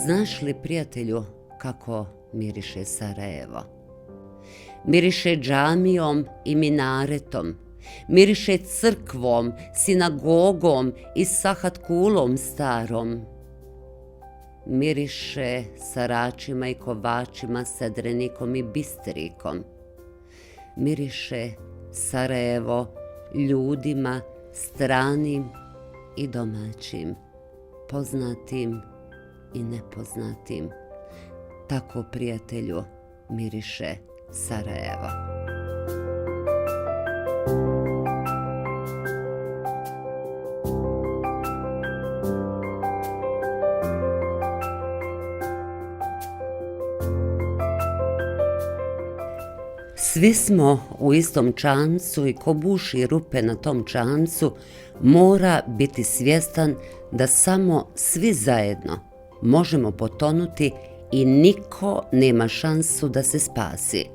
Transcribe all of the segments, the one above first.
Znaš li, prijatelju, kako miriše Sarajevo? Miriše džamijom i minaretom, miriše crkvom, sinagogom i sahat kulom starom. Miriše saračima i kovačima, sedrenikom i bisterikom. Miriše Sarajevo ljudima stranim i domaćim, poznatim i nepoznatim. Tako, prijatelju, miriše Sarajevo. Svi smo u istom čamcu i ko buši rupe na tom čamcu mora biti svjestan da samo svi zajedno možemo potonuti i niko nema šansu da se spasi.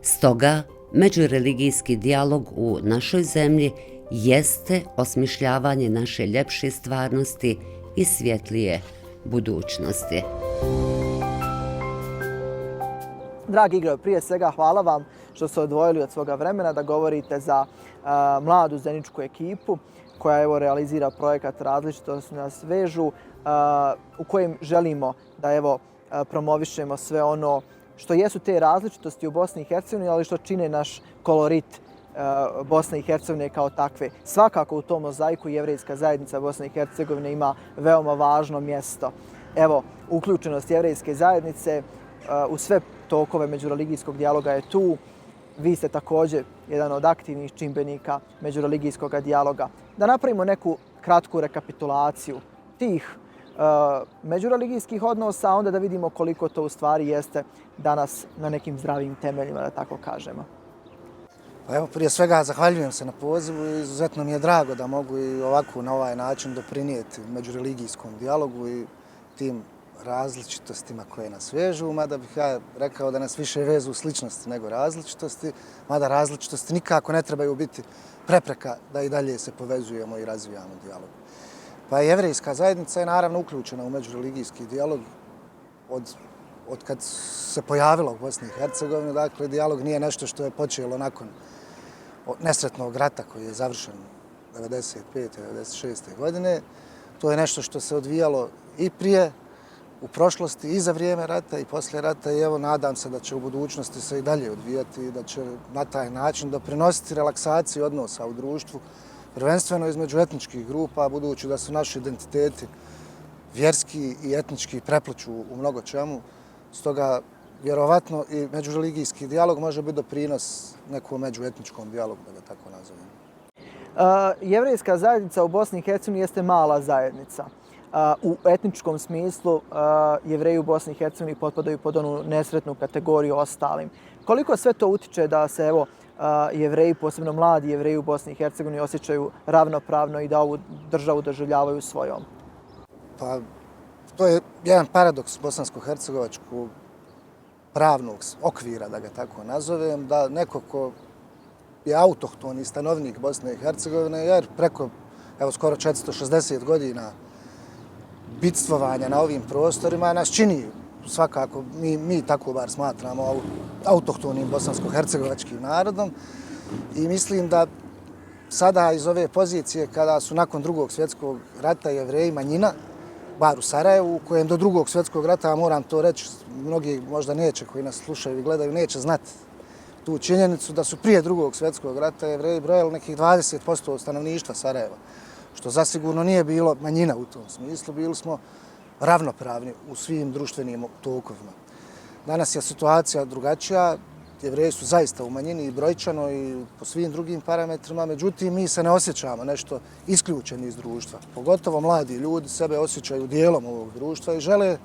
Stoga, međureligijski dijalog u našoj zemlji jeste osmišljavanje naše ljepše stvarnosti i svjetlije budućnosti. Dragi Igor, prije svega hvala vam što ste odvojili od svoga vremena da govorite za mladu zeničku ekipu koja realizira projekat Različitosti nas vežu, u kojem želimo da promovišemo sve ono što jesu te različitosti u Bosni i Hercegovini, ali što čine naš kolorit Bosne i Hercegovine kao takve. Svakako u tom mozaiku jevrejska zajednica Bosne i Hercegovine ima veoma važno mjesto. Uključenost jevrejske zajednice u sve tokove međureligijskog dijaloga je tu. Vi ste također jedan od aktivnih čimbenika međureligijskog dijaloga. Da napravimo neku kratku rekapitulaciju tih međureligijskih odnosa, a onda da vidimo koliko to u stvari jeste danas na nekim zdravim temeljima, da tako kažemo. Pa evo, prije svega zahvaljujem se na pozivu i izuzetno mi je drago da mogu i ovako na ovaj način doprinijeti međureligijskom dijalogu i tim različitostima koje nas vežu, mada bih ja rekao da nas više vezu sličnosti nego različitosti, mada različitosti nikako ne trebaju biti prepreka da i dalje se povezujemo i razvijamo dijalog. Pa jevrejska zajednica je naravno uključena u međureligijski dijalog od kad se pojavila u Bosni i Hercegovini. Dakle, dijalog nije nešto što je počelo nakon nesretnog rata koji je završen 1995. 1996. godine. To je nešto što se odvijalo i prije, u prošlosti, i za vrijeme rata i poslije rata, i evo nadam se da će u budućnosti se i dalje odvijati i da će na taj način doprinositi relaksaciji odnosa u društvu, prvenstveno između etničkih grupa, budući da su naši identiteti vjerski i etnički prepliću u mnogo čemu. Stoga, vjerovatno i međureligijski dijalog može biti doprinos nekom međuetničkom dijalogu, da ga tako nazovem. Jevrejska zajednica u Bosni i Hercegovini jeste mala zajednica. U etničkom smislu Jevreji u Bosni i Hercegovini potpadaju pod onu nesretnu kategoriju ostalim. Koliko sve to utiče da se Jevreji, posebno mladi Jevreji u Bosni i Hercegovini, osjećaju ravnopravno i da ovu državu doživljavaju svojom? Pa, to je jedan paradoks bosansko-hercegovačkog pravnog okvira, da ga tako nazovem, da neko ko je autohtoni stanovnik Bosne i Hercegovine, jer preko skoro 460 godina bitstvovanja na ovim prostorima nas čini svakako, mi tako bar smatramo, autohtonim bosansko-hercegovačkim narodom, i mislim da sada iz ove pozicije kada su nakon Drugog svjetskog rata Jevreji manjina, bar u Sarajevu, u kojem do Drugog svjetskog rata, moram to reći, mnogi možda neće, koji nas slušaju i gledaju, neće znati tu činjenicu da su prije Drugog svjetskog rata Jevreji brojali nekih 20% od stanovništva Sarajeva, što zasigurno nije bilo manjina u tom smislu, bili smo ravnopravni u svim društvenim tokovima. Danas je situacija drugačija, Jevreji su zaista u manjini i brojčano i po svim drugim parametrima, međutim mi se ne osjećamo nešto isključeni iz društva. Pogotovo mladi ljudi sebe osjećaju dijelom ovog društva i žele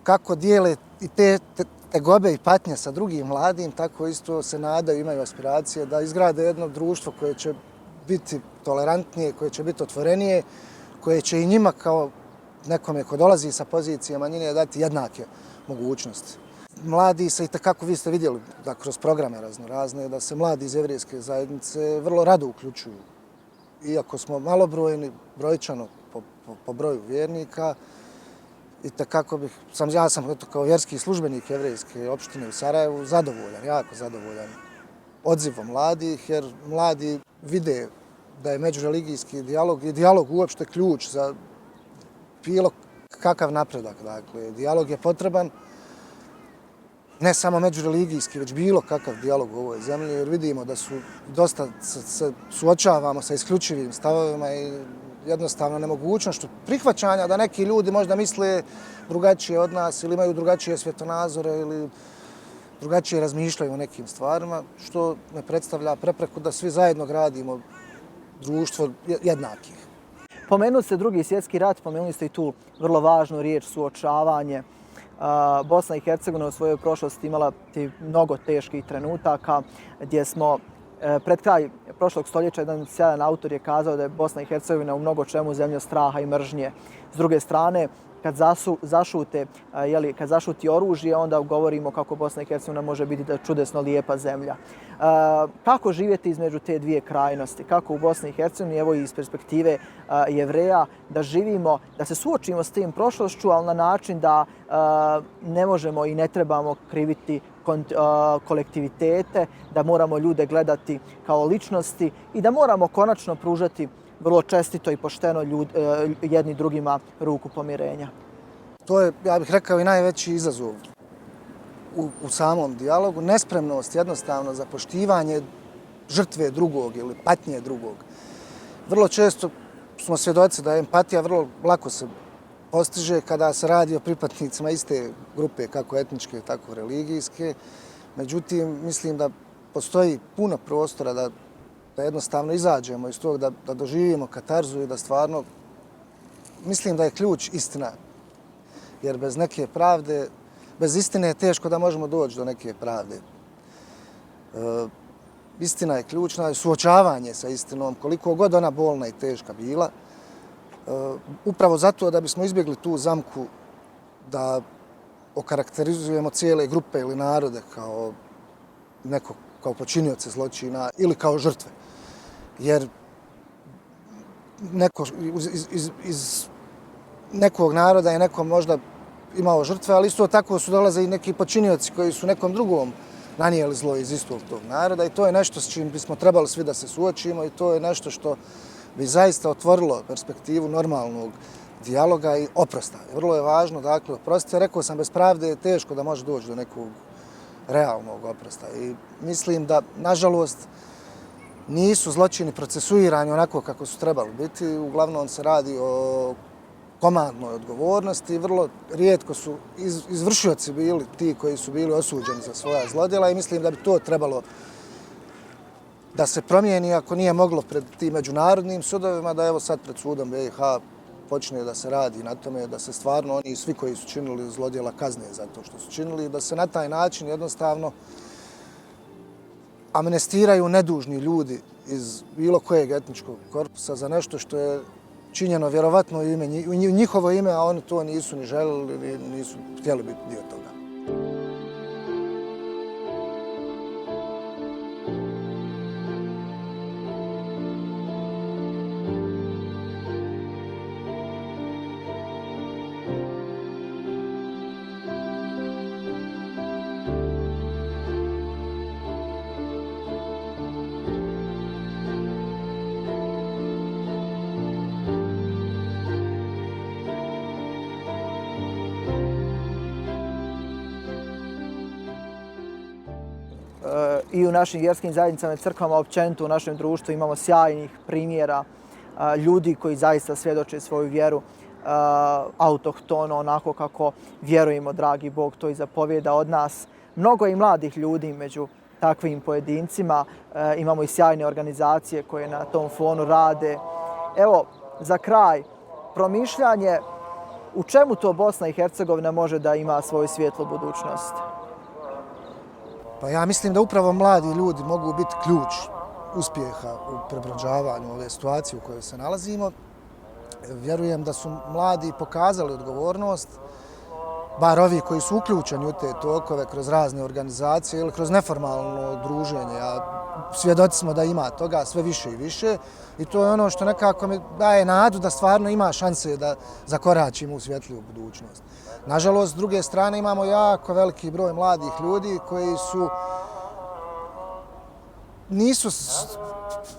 kako dijele i te tegobe i patnje sa drugim mladim, tako isto se nadaju, imaju aspiracije da izgrade jedno društvo koje će biti tolerantnije, koje će biti otvorenije, koje će i njima kao nekome ko dolazi sa pozicije manjine dati jednake mogućnosti. Mladi se i takako, vi ste vidjeli da kroz programe razne, da se mladi iz jevrejske zajednice vrlo rado uključuju. Iako smo malobrojni, brojčano po broju vjernika, i kako ja sam kao vjerski službenik jevrejske opštine u Sarajevu zadovoljan, jako zadovoljan odzivom mladih, jer mladi vide da je međureligijski dijalog i dijalog uopšte ključ za bilo kakav napredak. Dakle, dijalog je potreban ne samo međureligijski, već bilo kakav dijalog u ovoj zemlji, jer vidimo da dosta se suočavamo sa isključivim stavovima i jednostavno nemogućnošću prihvaćanja da neki ljudi možda misle drugačije od nas ili imaju drugačije svjetonazore ili drugačije razmišljaju o nekim stvarima, što ne predstavlja prepreku da svi zajedno gradimo društvo jednakih. Pomenuli ste Drugi svjetski rat, pomenuli ste i tu vrlo važnu riječ suočavanje. Bosna i Hercegovina u svojoj prošlosti imala mnogo teških trenutaka gdje smo pred kraj prošlog stoljeća jedan sjajan autor je kazao da je Bosna i Hercegovina u mnogo čemu zemlja straha i mržnje. S druge strane, kad zašuti oružje, onda govorimo kako Bosna i Hercegovina može biti čudesno lijepa zemlja. Kako živjeti između te dvije krajnosti? Kako u Bosni i Hercegovini, evo iz perspektive Jevreja, da živimo, da se suočimo s tim prošlošću, ali na način da ne možemo i ne trebamo kriviti kolektivitete, da moramo ljude gledati kao ličnosti i da moramo konačno pružati vrlo čestito i pošteno jedni drugima ruku pomirenja. To je, ja bih rekao, i najveći izazov u samom dijalogu. Nespremnost jednostavno za poštivanje žrtve drugog ili patnje drugog. Vrlo često smo svjedoci da empatija vrlo lako se postiže kada se radi o pripadnicima iste grupe, kako etničke, tako religijske. Međutim, mislim da postoji puno prostora da jednostavno izađemo iz toga, da doživimo katarzu i da stvarno, mislim da je ključ istina. Jer bez neke pravde, bez istine je teško da možemo doći do neke pravde. Istina je ključna i suočavanje sa istinom, koliko god ona bolna i teška bila. Upravo zato da bismo izbjegli tu zamku da okarakterizujemo cijele grupe ili narode kao počinioce zločina ili kao žrtve. Jer iz nekog naroda je neko možda imao žrtve, ali isto tako su dolaze i neki počinioci koji su nekom drugom nanijeli zlo iz istog tog naroda i to je nešto s čim bismo trebali svi da se suočimo i to je nešto što bi zaista otvorilo perspektivu normalnog dijaloga i oprosta. Vrlo je važno, dakle, oprostiti. Rekao sam, bez pravde je teško da može doći do nekog realnog oprosta i mislim da, nažalost, nisu zločini procesuirani onako kako su trebali biti. Uglavnom se radi o komandnoj odgovornosti. Vrlo rijetko su izvršioci bili ti koji su bili osuđeni za svoja zlodjela i mislim da bi to trebalo da se promijeni, ako nije moglo pred tim međunarodnim sudovima, da evo sad pred sudom BiH počne da se radi na tome, da se stvarno oni svi koji su činili zlodjela kazne za to što su činili, da se na taj način jednostavno amnestiraju nedužni ljudi iz bilo kojeg etničkog korpusa za nešto što je činjeno vjerovatno u njihovo ime, a oni to nisu ni želili ili nisu htjeli biti dio toga. I u našim vjerskim zajednicama i crkvama općenito u našem društvu imamo sjajnih primjera ljudi koji zaista svjedoče svoju vjeru autohtono, onako kako vjerujemo, dragi Bog to i zapovijeda od nas. Mnogo je i mladih ljudi među takvim pojedincima. Imamo i sjajne organizacije koje na tom fonu rade. Evo, za kraj, promišljanje u čemu to Bosna i Hercegovina može da ima svoju svijetlu budućnost? Pa ja mislim da upravo mladi ljudi mogu biti ključ uspjeha u prebrođavanju ove situacije u kojoj se nalazimo. Vjerujem da su mladi pokazali odgovornost bar ovi koji su uključeni u te tokove kroz razne organizacije ili kroz neformalno druženje. A svjedoci smo da ima toga sve više i više i to je ono što nekako mi daje nadu da stvarno ima šanse da zakoračimo u svjetliju budućnost. Nažalost, s druge strane imamo jako veliki broj mladih ljudi koji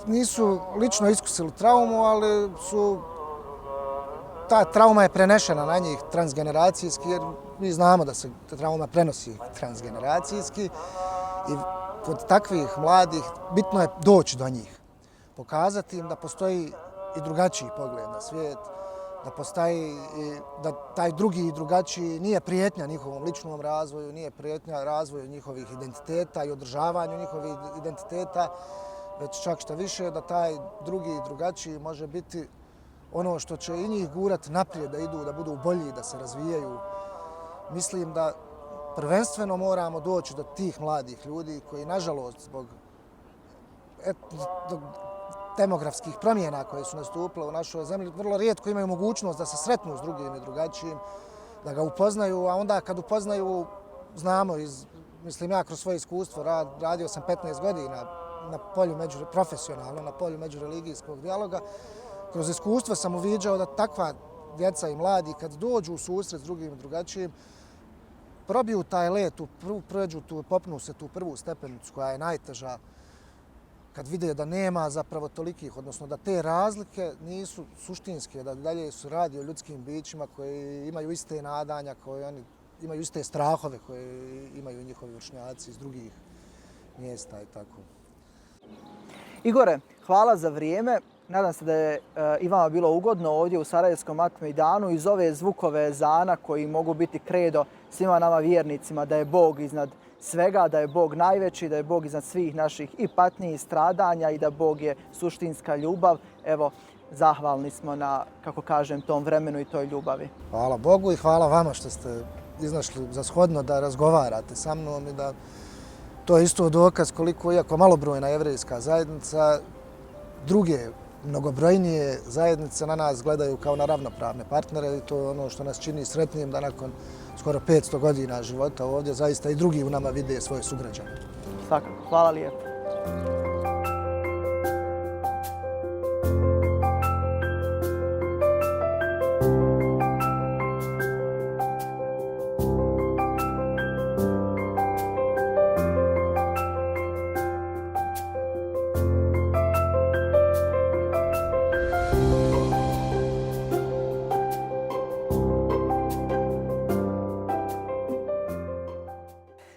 nisu lično iskusili traumu, ali ta trauma je prenešena na njih transgeneracijski, jer mi znamo da se ta trauma prenosi transgeneracijski i kod takvih mladih bitno je doći do njih. Pokazati im da postoji i drugačiji pogled na svijet, da taj drugi i drugačiji nije prijetnja njihovom ličnom razvoju, nije prijetnja razvoju njihovih identiteta i održavanju njihovih identiteta, već čak šta više da taj drugi i drugačiji može biti ono što će i njih gurati naprijed, da idu, da budu bolji, da se razvijaju. Mislim da prvenstveno moramo doći do tih mladih ljudi koji, nažalost, zbog demografskih promjena koje su nastupile u našoj zemlji, vrlo rijetko imaju mogućnost da se sretnu s drugim i drugačijim, da ga upoznaju, a onda kad upoznaju, znamo, mislim ja kroz svoje iskustvo, radio sam 15 godina profesionalno na polju međureligijskog dijaloga, kroz iskustvo sam uviđao da takva djeca i mladi kad dođu u susret s drugim i drugačijim, probiju taj let, popnu se tu prvu stepenicu koja je najteža, kad vide da nema zapravo tolikih, odnosno da te razlike nisu suštinske, da dalje se radi o ljudskim bićima koji imaju iste nadanja, koji oni imaju iste strahove koje imaju njihovi vršnjaci iz drugih mjesta i tako. Igore, hvala za vrijeme. Nadam se da je i vama bilo ugodno ovdje u Sarajevskom Mat Mejdanu iz ove zvukove ezana koji mogu biti kredo svima nama vjernicima da je Bog iznad svega, da je Bog najveći, da je Bog iznad svih naših i patnji i stradanja i da Bog je suštinska ljubav. Evo, zahvalni smo na, kako kažem, tom vremenu i toj ljubavi. Hvala Bogu i hvala vama što ste iznašli za shodno da razgovarate sa mnom i da to je isto dokaz koliko, iako malobrojna jevrejska zajednica, druge mnogobrojnije zajednice na nas gledaju kao na ravnopravne partnere i to je ono što nas čini sretnim da nakon skoro 500 godina života ovdje zaista i drugi u nama vide svoje sugrađane. Svakako, hvala lijepo.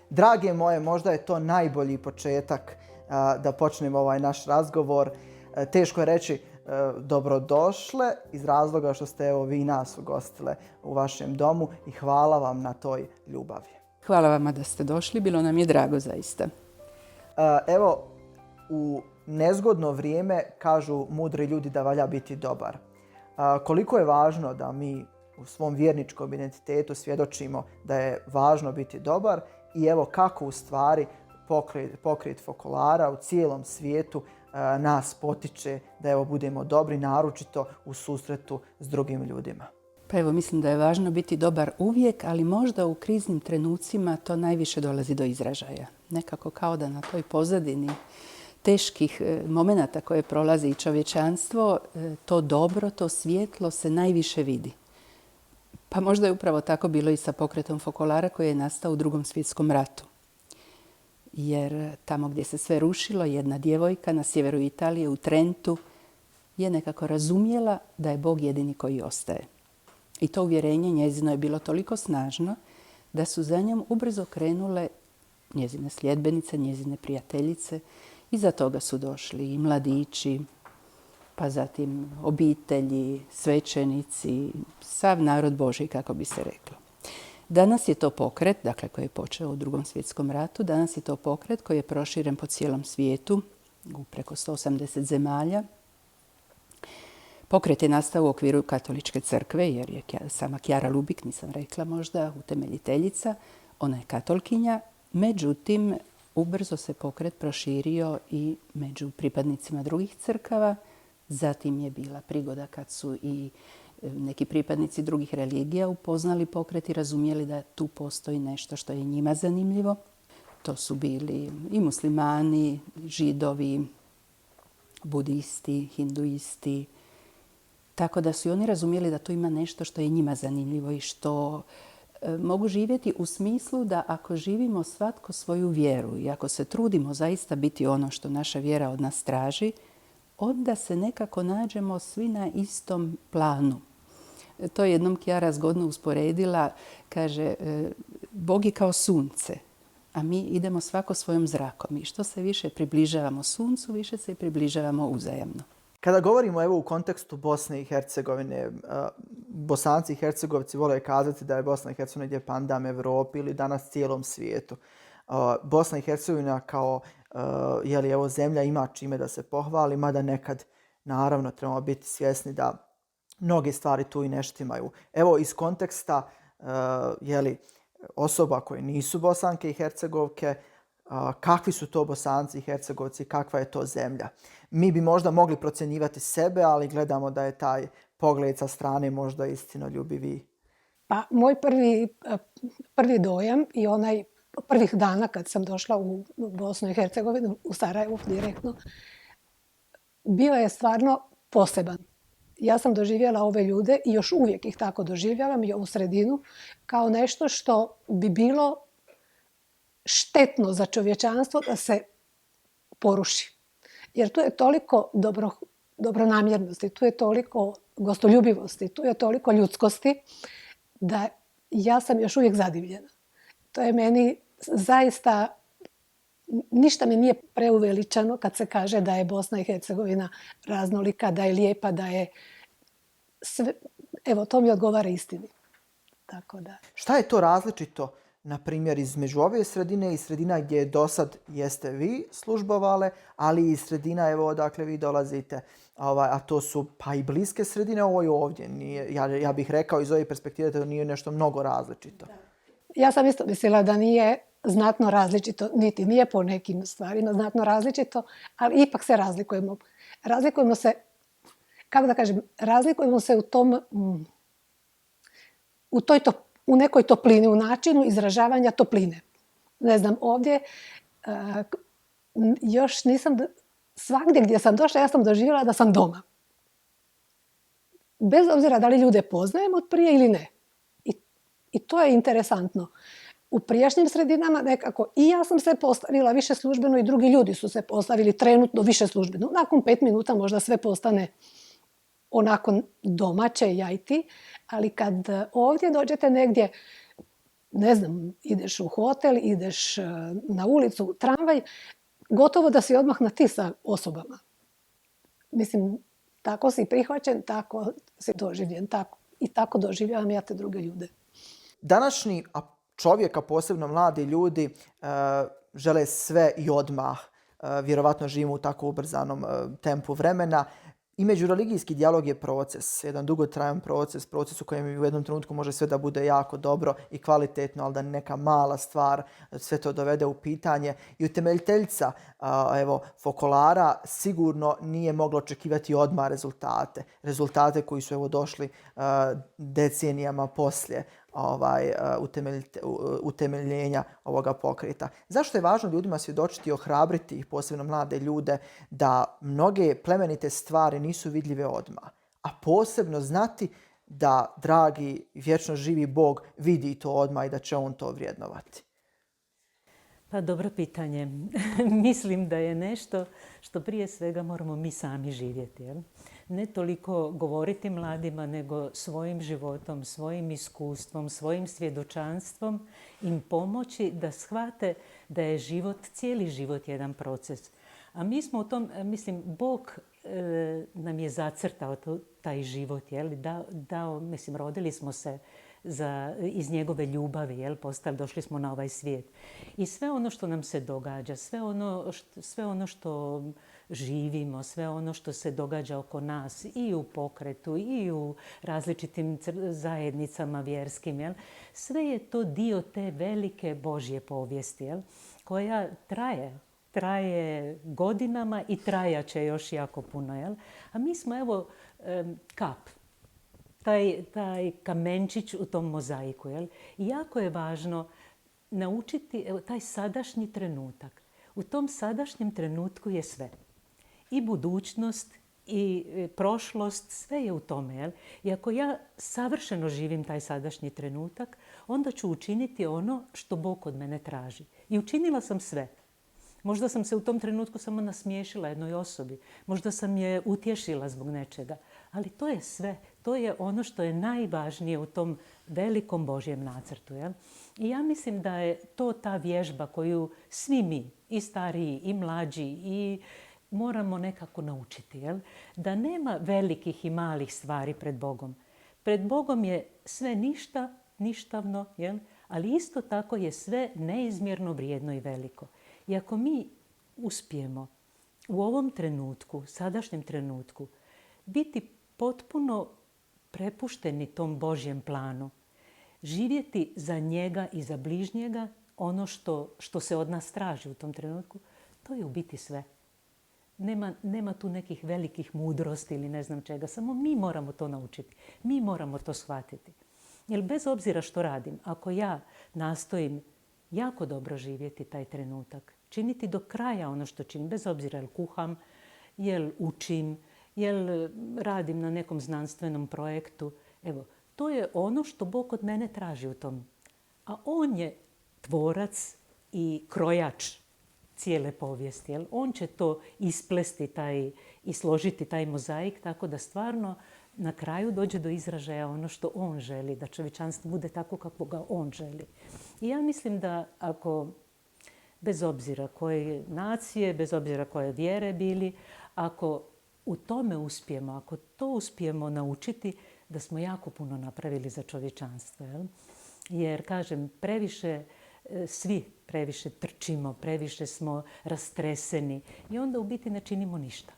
Drage moje, možda je to najbolji početak da počnemo ovaj naš razgovor. Teško je reći dobrodošle iz razloga što ste vi nas ugostile u vašem domu i hvala vam na toj ljubavi. Hvala vama da ste došli, bilo nam je drago zaista. Evo, u nezgodno vrijeme kažu mudri ljudi da valja biti dobar. Koliko je važno da mi u svom vjerničkom identitetu svjedočimo da je važno biti dobar i evo kako u stvari pokret Fokolara u cijelom svijetu nas potiče da evo budemo dobri, naročito u susretu s drugim ljudima. Pa evo, mislim da je važno biti dobar uvijek, ali možda u kriznim trenucima to najviše dolazi do izražaja. Nekako kao da na toj pozadini teških momenata koje prolazi i čovječanstvo, to dobro, to svjetlo se najviše vidi. Pa možda je upravo tako bilo i sa pokretom Fokolara koji je nastao u Drugom svjetskom ratu. Jer tamo gdje se sve rušilo, jedna djevojka na sjeveru Italije u Trentu je nekako razumjela da je Bog jedini koji ostaje. I to uvjerenje njezino je bilo toliko snažno da su za njom ubrzo krenule njezine sljedbenice, njezine prijateljice. Iza toga su došli i mladići, pa zatim obitelji, svećenici, sav narod Božji, kako bi se reklo. Danas je to pokret, dakle koji je počeo u Drugom svjetskom ratu, danas je to pokret koji je proširen po cijelom svijetu, u preko 180 zemalja. Pokret je nastao u okviru Katoličke crkve, jer je sama Kjara Lubik, nisam rekla možda, utemeljiteljica, ona je katolkinja, međutim, ubrzo se pokret proširio i među pripadnicima drugih crkava. Zatim je bila prigoda kad su i neki pripadnici drugih religija upoznali pokret i razumjeli da tu postoji nešto što je njima zanimljivo. To su bili i muslimani, židovi, budisti, hinduisti. Tako da su i oni razumjeli da tu ima nešto što je njima zanimljivo i što mogu živjeti u smislu da ako živimo svatko svoju vjeru i ako se trudimo zaista biti ono što naša vjera od nas traži, onda se nekako nađemo svi na istom planu. To je jednom Kjara zgodno usporedila. Kaže, Bog je kao sunce, a mi idemo svako svojom zrakom. I što se više približavamo suncu, više se približavamo uzajamno. Kada govorimo evo u kontekstu Bosne i Hercegovine, Bosanci i Hercegovci vole kazati da je Bosna i Hercegovina gdje pandam Evropi ili danas cijelom svijetu. Bosna i Hercegovina kao evo, zemlja ima čime da se pohvali, mada nekad naravno trebamo biti svjesni da mnoge stvari tu i ne štimaju. Evo iz konteksta osoba koje nisu Bosanke i Hercegovke, kakvi su to Bosanci i Hercegovci, kakva je to zemlja. Mi bi možda mogli procjenjivati sebe, ali gledamo da je taj pogled sa strane možda istinoljubiviji. Pa moj prvi dojam i onaj prvih dana kad sam došla u Bosnu i Hercegovinu, u Sarajevu direktno, bio je stvarno poseban. Ja sam doživjela ove ljude i još uvijek ih tako doživljavam i ovu sredinu kao nešto što bi bilo štetno za čovječanstvo da se poruši. Jer tu je toliko dobronamjernosti, tu je toliko gostoljubivosti, tu je toliko ljudskosti da ja sam još uvijek zadivljena. To je meni zaista, ništa mi nije preuveličano kad se kaže da je Bosna i Hercegovina raznolika, da je lijepa, da je sve. Evo, to mi odgovara istini. Tako da. Šta je to različito, na primjer, između ove sredine i sredina gdje do sad jeste vi službovale, ali i sredina evo odakle vi dolazite, a to su pa i bliske sredine, ovo je ovdje. Nije, ja bih rekao iz ove perspektive da nije nešto mnogo različito. Ja sam isto mislila da nije znatno različito, niti nije po nekim stvarima znatno različito, ali ipak se razlikujemo. Razlikujemo se, kako da kažem, razlikujemo se u nekoj toplini, u načinu izražavanja topline. Ne znam, ovdje još nisam, svagdje gdje sam došla, ja sam doživjela da sam doma. Bez obzira da li ljude poznajem od prije ili ne. I to je interesantno. U prijašnjim sredinama nekako i ja sam se postavila više službeno i drugi ljudi su se postavili trenutno više službeno. Nakon 5 minuta možda sve postane onako domaće, ja i ti, ali kad ovdje dođete negdje, ne znam, ideš u hotel, ideš na ulicu, u tramvaj, gotovo da si odmah na ti sa osobama. Mislim, tako si prihvaćen, tako si doživljen, i tako doživljavam ja te druge ljude. Današnji čovjek, a posebno mladi ljudi, žele sve i odmah. Vjerovatno živimo u tako ubrzanom tempu vremena. I međureligijski dijalog je proces, jedan dugotrajan proces u kojem u jednom trenutku može sve da bude jako dobro i kvalitetno, ali da neka mala stvar sve to dovede u pitanje. I utemeljiteljica Fokolara sigurno nije mogla očekivati odmah rezultate. Rezultate koji su došli decenijama poslije utemeljenja ovoga pokreta. Zašto je važno ljudima svjedočiti i ohrabriti ih, posebno mlade ljude, da mnoge plemenite stvari nisu vidljive odmah, a posebno znati da dragi vječno živi Bog vidi to odmah i da će on to vrijednovati? Pa dobro pitanje. Mislim da je nešto što prije svega moramo mi sami živjeti. Jel? Ne toliko govoriti mladima, nego svojim životom, svojim iskustvom, svojim svjedočanstvom im pomoći da shvate da je život, cijeli život jedan proces. A mi smo u tom, mislim, Bog nam je zacrtao taj život, jel? Dao, mislim, rodili smo se iz njegove ljubavi, jel? Došli smo na ovaj svijet. I sve ono što nam se događa, sve ono što živimo, sve ono što se događa oko nas i u pokretu i u različitim zajednicama vjerskim, jel? Sve je to dio te velike Božje povijesti, jel? Koja traje godinama i trajaće još jako puno, jel? A mi smo evo kap. taj kamenčić u tom mozaiku. Jel? I jako je važno naučiti taj sadašnji trenutak. U tom sadašnjem trenutku je sve. I budućnost, i prošlost, sve je u tome. Jel? I ako ja savršeno živim taj sadašnji trenutak, onda ću učiniti ono što Bog od mene traži. I učinila sam sve. Možda sam se u tom trenutku samo nasmiješila jednoj osobi. Možda sam je utješila zbog nečega. Ali to je sve. To je ono što je najvažnije u tom velikom Božjem nacrtu. Jel? I ja mislim da je to ta vježba koju svi mi, i stariji, i mlađi, i moramo nekako naučiti. Jel? Da nema velikih i malih stvari pred Bogom. Pred Bogom je sve ništavno, jel? Ali isto tako je sve neizmjerno vrijedno i veliko. I ako mi uspijemo u ovom trenutku, sadašnjem trenutku, biti potpuno prepušteni tom Božjem planu, živjeti za njega i za bližnjega, ono što se od nas traži u tom trenutku, to je u biti sve. Nema tu nekih velikih mudrosti ili ne znam čega, samo mi moramo to naučiti. Mi moramo to shvatiti. Jer bez obzira što radim, ako ja nastojim jako dobro živjeti taj trenutak, činiti do kraja ono što činim, bez obzira jel kuham, jel učim, jel radim na nekom znanstvenom projektu. Evo, to je ono što Bog od mene traži u tom. A On je tvorac i krojač cijele povijesti. Jel? On će to isplesti i složiti taj mozaik tako da stvarno na kraju dođe do izražaja ono što On želi, da čovječanstvo bude tako kako ga On želi. I ja mislim da ako, bez obzira koje nacije, bez obzira koje vjere bili, ako u tome uspijemo, ako to uspijemo naučiti, da smo jako puno napravili za čovječanstvo. Jel? Jer, kažem, svi previše trčimo, previše smo rastreseni i onda u biti ne činimo ništa.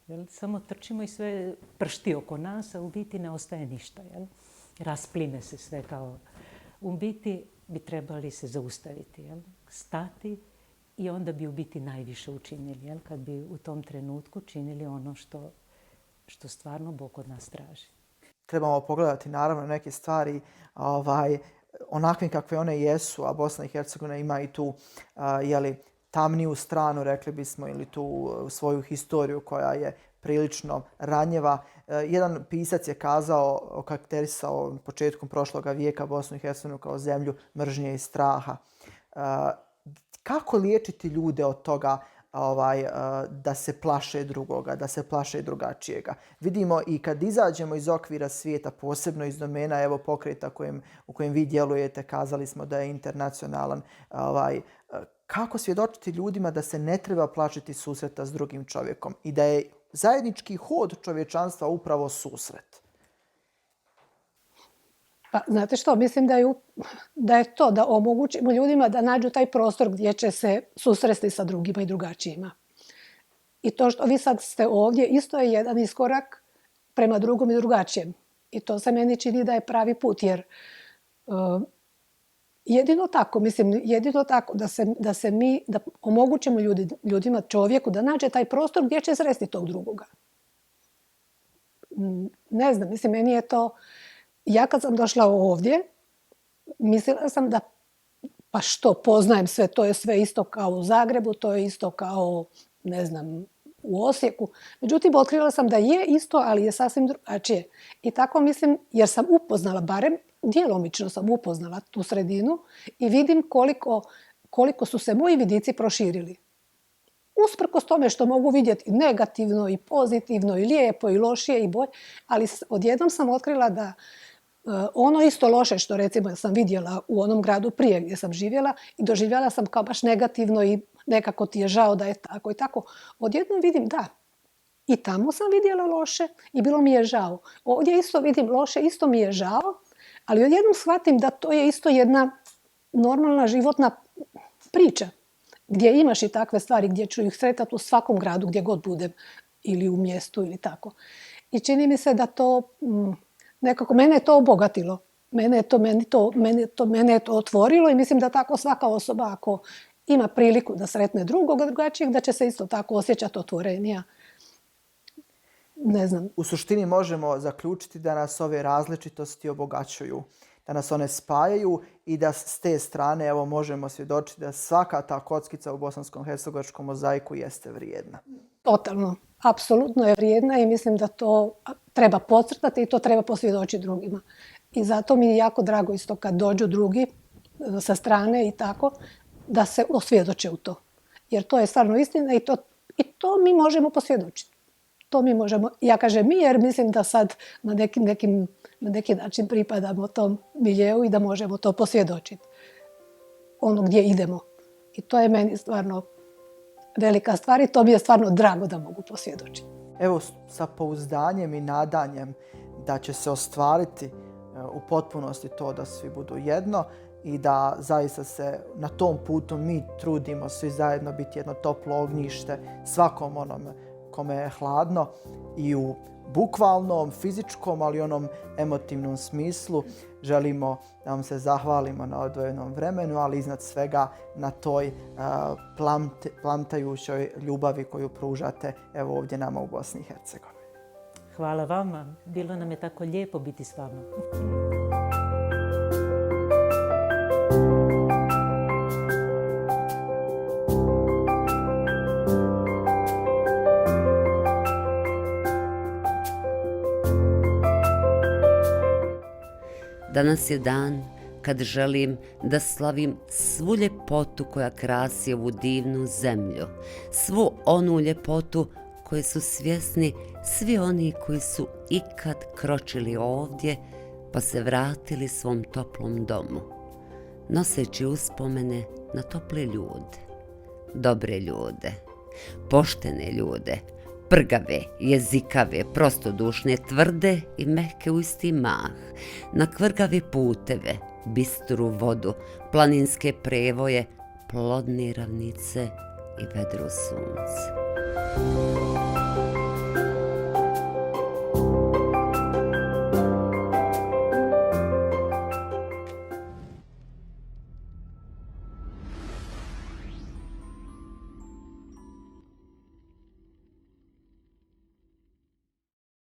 Jel? Samo trčimo i sve pršti oko nas, a u biti ne ostaje ništa. Jel? Raspline se sve kao... U biti bi trebali se zaustaviti, jel? Stati i onda bi u biti najviše učinili. Jel? Kad bi u tom trenutku činili ono što stvarno Bog od nas traži. Trebamo pogledati naravno neke stvari onakvim kakve one jesu, a Bosna i Hercegovina ima i tu tamniju stranu, rekli bismo, ili tu svoju historiju koja je prilično ranjiva. Jedan pisac je okarakterisao početkom prošloga vijeka Bosnu i Hercegovinu kao zemlju mržnje i straha. Kako liječiti ljude od toga da se plaše drugoga, da se plaše drugačijega? Vidimo i kad izađemo iz okvira svijeta, posebno iz domena pokreta u kojem vi djelujete, kazali smo da je internacionalan. Kako svjedočiti ljudima da se ne treba plašiti susreta s drugim čovjekom i da je zajednički hod čovječanstva upravo susret? Pa, znate što, mislim da je to da omogućimo ljudima da nađu taj prostor gdje će se susresti sa drugima i drugačijima. I to što vi sad ste ovdje isto je jedan iskorak prema drugom i drugačijem. I to se meni čini da je pravi put, jer jedino tako da omogućimo ljudima, čovjeku da nađe taj prostor gdje će sresti tog drugoga. Ne znam, mislim, meni je to... Ja kad sam došla ovdje, mislila sam da, pa što, poznajem sve, to je sve isto kao u Zagrebu, to je isto kao, ne znam, u Osijeku. Međutim, otkrila sam da je isto, ali je sasvim drugačije. I tako mislim, jer sam upoznala, barem djelomično sam upoznala tu sredinu i vidim koliko su se moji vidici proširili. Usprkos tome što mogu vidjeti negativno i pozitivno i lijepo i lošije i bolje, ali odjednom sam otkrila da ono isto loše što recimo sam vidjela u onom gradu prije gdje sam živjela i doživjela sam kao baš negativno i nekako ti je žao da je tako i tako. Odjednom vidim da, i tamo sam vidjela loše i bilo mi je žao. Ovdje isto vidim loše, isto mi je žao, ali odjednom shvatim da to je isto jedna normalna životna priča. Gdje imaš i takve stvari, gdje ću ih sretati u svakom gradu, gdje god budem, ili u mjestu ili tako. I čini mi se da to, nekako, mene je to obogatilo. Mene je to otvorilo i mislim da tako svaka osoba, ako ima priliku da sretne drugoga drugačijeg, da će se isto tako osjećati otvorenija. ne znam. U suštini možemo zaključiti da nas ove različitosti obogaćuju, da nas one spajaju i da s te strane evo, možemo svjedočiti da svaka ta kockica u bosansko-hercegovačkom mozaiku jeste vrijedna. Totalno. Apsolutno je vrijedna i mislim da to treba podcrtati i to treba posvjedočiti drugima. I zato mi je jako drago isto kad dođu drugi sa strane i tako, da se osvjedoče u to. Jer to je stvarno istina i to mi možemo posvjedočiti. To mi možemo, ja kažem mi jer mislim da sad na neki način pripadamo tom miljeu i da možemo to posvjedočiti. Ono gdje idemo. I to je meni stvarno velika stvar i to mi je stvarno drago da mogu posvjedočiti. Evo, sa pouzdanjem i nadanjem da će se ostvariti u potpunosti to da svi budu jedno i da zaista se na tom putu mi trudimo svi zajedno biti jedno toplo ognjište svakom onome kome je hladno i u bukvalnom, fizičkom, ali i onom emotivnom smislu. Želimo da vam se zahvalimo na odvojenom vremenu, ali iznad svega na toj plamtajućoj ljubavi koju pružate evo ovdje nama u Bosni i Hercegovini. Hvala vama. Bilo nam je tako lijepo biti s vama. Danas je dan kad želim da slavim svu ljepotu koja krasi ovu divnu zemlju, svu onu ljepotu koje su svjesni svi oni koji su ikad kročili ovdje pa se vratili svom toplom domu, noseći uspomene na tople ljude, dobre ljude, poštene ljude, prgave, jezikave, prostodušne, tvrde i mehke u isti mah, na kvrgave puteve, bistru vodu, planinske prevoje, plodne ravnice i vedro sunce.